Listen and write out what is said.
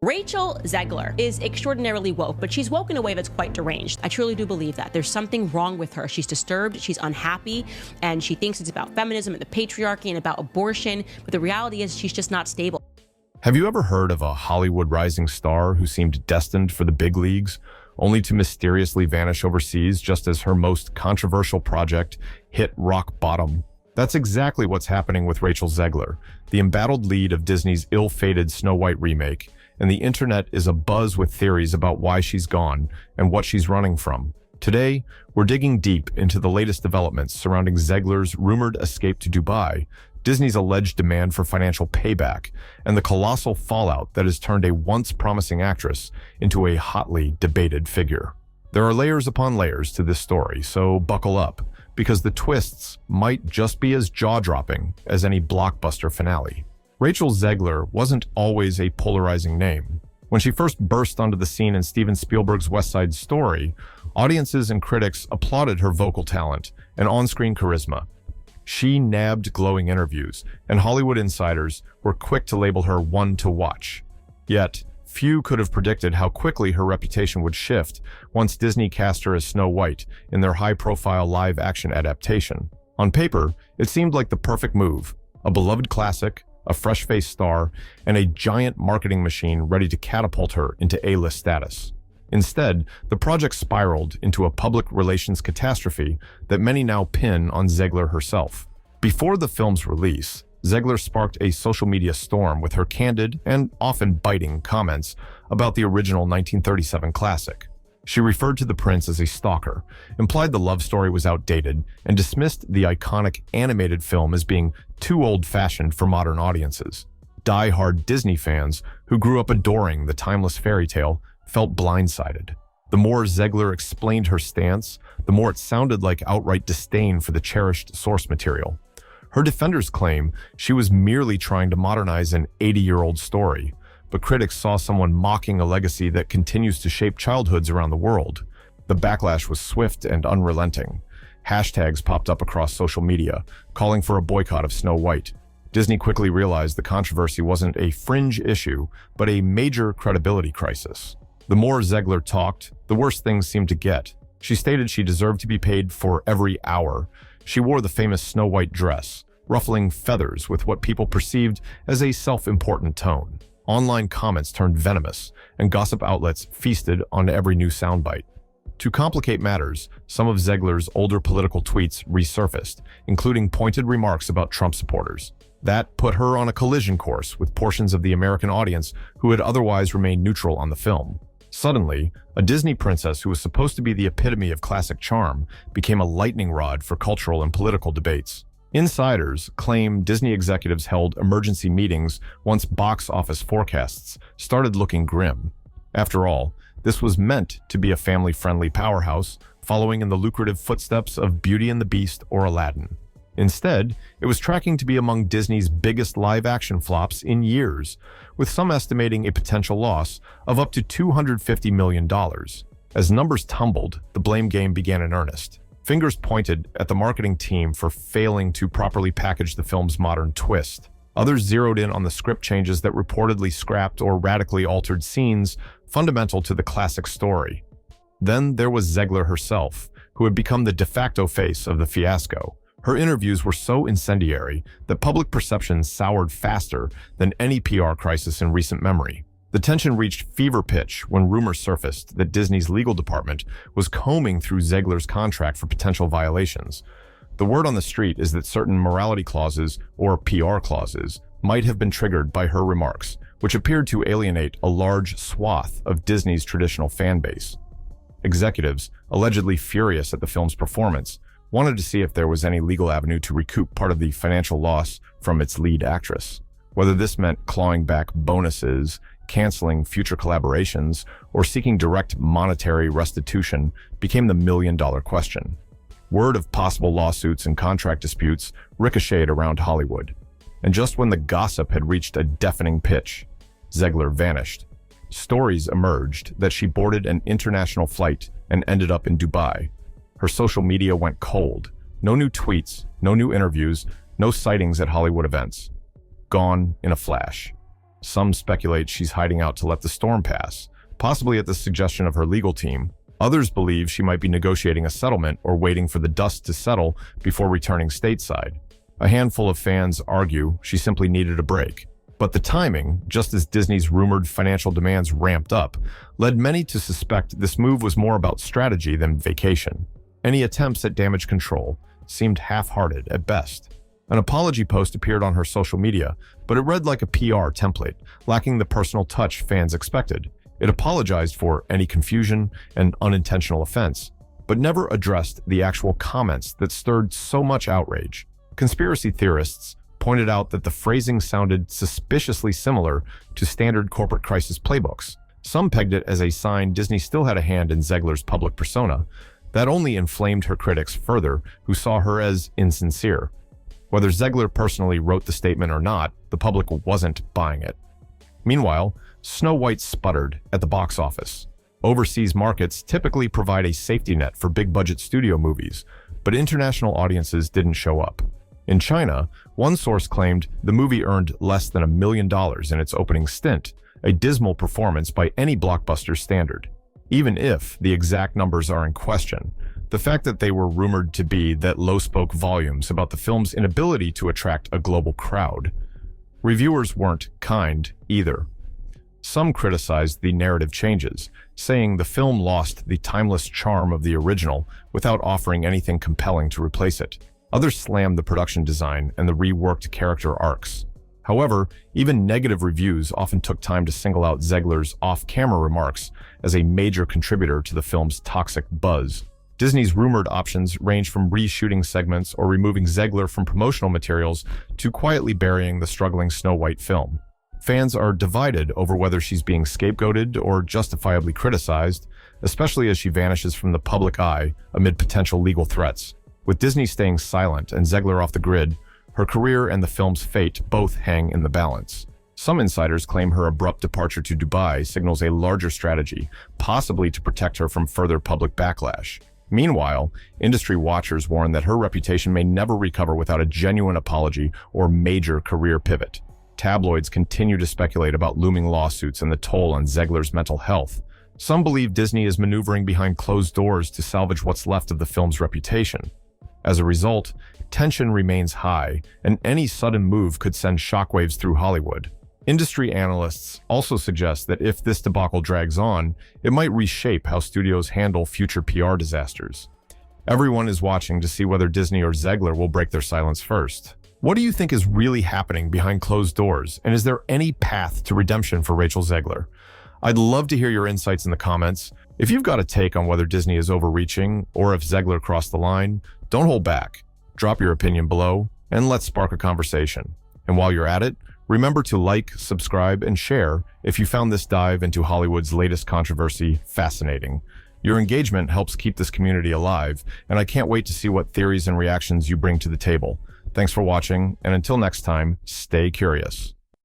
Rachel Zegler is extraordinarily woke, but she's woke in a way that's quite deranged. I truly do believe that. There's something wrong with her. She's disturbed, she's unhappy, and she thinks it's about feminism and the patriarchy and about abortion, but the reality is she's just not stable. Have you ever heard of a Hollywood rising star who seemed destined for the big leagues, only to mysteriously vanish overseas just as her most controversial project hit rock bottom? That's exactly what's happening with Rachel Zegler, the embattled lead of Disney's ill-fated Snow White remake, and the internet is abuzz with theories about why she's gone and what she's running from. Today, we're digging deep into the latest developments surrounding Zegler's rumored escape to Dubai, Disney's alleged demand for financial payback, and the colossal fallout that has turned a once promising actress into a hotly debated figure. There are layers upon layers to this story, so buckle up, because the twists might just be as jaw-dropping as any blockbuster finale. Rachel Zegler wasn't always a polarizing name. When she first burst onto the scene in Steven Spielberg's West Side Story, audiences and critics applauded her vocal talent and on-screen charisma. She nabbed glowing interviews, and Hollywood insiders were quick to label her one to watch. Yet, few could have predicted how quickly her reputation would shift once Disney cast her as Snow White in their high-profile live-action adaptation. On paper, it seemed like the perfect move, a beloved classic, a fresh-faced star, and a giant marketing machine ready to catapult her into A-list status. Instead, the project spiraled into a public relations catastrophe that many now pin on Zegler herself. Before the film's release, Zegler sparked a social media storm with her candid and often biting comments about the original 1937 classic. She referred to the prince as a stalker, implied the love story was outdated, and dismissed the iconic animated film as being too old-fashioned for modern audiences. Die-hard Disney fans, who grew up adoring the timeless fairy tale, felt blindsided. The more Zegler explained her stance, the more it sounded like outright disdain for the cherished source material. Her defenders claim she was merely trying to modernize an 80-year-old story, but critics saw someone mocking a legacy that continues to shape childhoods around the world. The backlash was swift and unrelenting. Hashtags popped up across social media, calling for a boycott of Snow White. Disney quickly realized the controversy wasn't a fringe issue, but a major credibility crisis. The more Zegler talked, the worse things seemed to get. She stated she deserved to be paid for every hour. She wore the famous Snow White dress, ruffling feathers with what people perceived as a self-important tone. Online comments turned venomous, and gossip outlets feasted on every new soundbite. To complicate matters, some of Zegler's older political tweets resurfaced, including pointed remarks about Trump supporters. That put her on a collision course with portions of the American audience who had otherwise remained neutral on the film. Suddenly, a Disney princess who was supposed to be the epitome of classic charm became a lightning rod for cultural and political debates. Insiders claim Disney executives held emergency meetings once box office forecasts started looking grim. After all, this was meant to be a family-friendly powerhouse, following in the lucrative footsteps of Beauty and the Beast or Aladdin. Instead, it was tracking to be among Disney's biggest live-action flops in years, with some estimating a potential loss of up to $250 million. As numbers tumbled, the blame game began in earnest. Fingers pointed at the marketing team for failing to properly package the film's modern twist. Others zeroed in on the script changes that reportedly scrapped or radically altered scenes fundamental to the classic story. Then there was Zegler herself, who had become the de facto face of the fiasco. Her interviews were so incendiary that public perception soured faster than any PR crisis in recent memory. The tension reached fever pitch when rumors surfaced that Disney's legal department was combing through Zegler's contract for potential violations. The word on the street is that certain morality clauses, or PR clauses, might have been triggered by her remarks, which appeared to alienate a large swath of Disney's traditional fan base. Executives, allegedly furious at the film's performance, wanted to see if there was any legal avenue to recoup part of the financial loss from its lead actress. Whether this meant clawing back bonuses, canceling future collaborations, or seeking direct monetary restitution became the million-dollar question. Word of possible lawsuits and contract disputes ricocheted around Hollywood. And just when the gossip had reached a deafening pitch, Zegler vanished. Stories emerged that she boarded an international flight and ended up in Dubai. Her social media went cold. No new tweets, no new interviews, no sightings at Hollywood events. Gone in a flash. Some speculate she's hiding out to let the storm pass, possibly at the suggestion of her legal team. Others believe she might be negotiating a settlement or waiting for the dust to settle before returning stateside. A handful of fans argue she simply needed a break. But the timing, just as Disney's rumored financial demands ramped up, led many to suspect this move was more about strategy than vacation. Any attempts at damage control seemed half-hearted at best. An apology post appeared on her social media, but it read like a PR template, lacking the personal touch fans expected. It apologized for any confusion and unintentional offense, but never addressed the actual comments that stirred so much outrage. Conspiracy theorists pointed out that the phrasing sounded suspiciously similar to standard corporate crisis playbooks. Some pegged it as a sign Disney still had a hand in Zegler's public persona. That only inflamed her critics further, who saw her as insincere. Whether Zegler personally wrote the statement or not, the public wasn't buying it. Meanwhile, Snow White sputtered at the box office. Overseas markets typically provide a safety net for big-budget studio movies, but international audiences didn't show up. In China, one source claimed the movie earned less than $1 million in its opening stint, a dismal performance by any blockbuster standard. Even if the exact numbers are in question, the fact that they were rumored to be that low spoke volumes about the film's inability to attract a global crowd. Reviewers weren't kind either. Some criticized the narrative changes, saying the film lost the timeless charm of the original without offering anything compelling to replace it. Others slammed the production design and the reworked character arcs. However, even negative reviews often took time to single out Zegler's off-camera remarks as a major contributor to the film's toxic buzz. Disney's rumored options range from reshooting segments or removing Zegler from promotional materials to quietly burying the struggling Snow White film. Fans are divided over whether she's being scapegoated or justifiably criticized, especially as she vanishes from the public eye amid potential legal threats. With Disney staying silent and Zegler off the grid, her career and the film's fate both hang in the balance. Some insiders claim her abrupt departure to Dubai signals a larger strategy, possibly to protect her from further public backlash. Meanwhile, industry watchers warn that her reputation may never recover without a genuine apology or major career pivot. Tabloids continue to speculate about looming lawsuits and the toll on Zegler's mental health. Some believe Disney is maneuvering behind closed doors to salvage what's left of the film's reputation. As a result, tension remains high, and any sudden move could send shockwaves through Hollywood. Industry analysts also suggest that if this debacle drags on, it might reshape how studios handle future PR disasters. Everyone is watching to see whether Disney or Zegler will break their silence first. What do you think is really happening behind closed doors, and is there any path to redemption for Rachel Zegler? I'd love to hear your insights in the comments. If you've got a take on whether Disney is overreaching or if Zegler crossed the line, don't hold back. Drop your opinion below, and let's spark a conversation. And while you're at it, remember to like, subscribe, and share if you found this dive into Hollywood's latest controversy fascinating. Your engagement helps keep this community alive, and I can't wait to see what theories and reactions you bring to the table. Thanks for watching, and until next time, stay curious.